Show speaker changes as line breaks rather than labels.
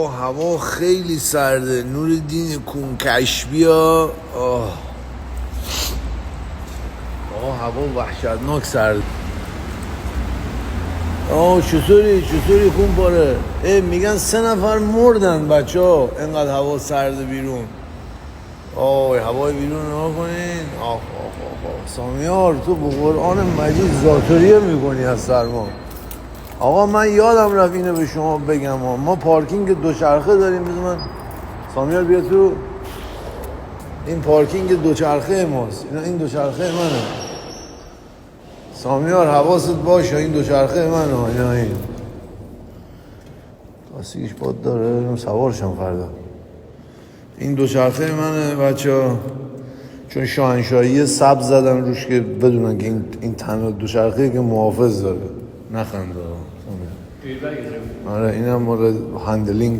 هوا خیلی سرده. نوردین کنکشبیا. هوا وحشتناک سرده. چطوری خون پاره. میگن 3 نفر مردن بچه ها اینقدر هوا سرده بیرون. هوای بیرون نها کنین. سامیار تو به قرآن مجید ذاتریه میکنی از سرما. آقا من یادم رفت اینو به شما بگم ما پارکینگ دوچرخه داریم. من سامیار بیا تو. این پارکینگ دوچرخه ماست. این دوچرخه منه. سامیار حواست باشه این دوچرخه منه. این تاسیگش باد داره سوارشم فردا. این دوچرخه منه بچه‌ها. چون شاهنشاهی سبز زدم روش که بدونن که این تنها دوچرخه‌ای که محافظ داره. نخنده. آره اینم مال هندلینگ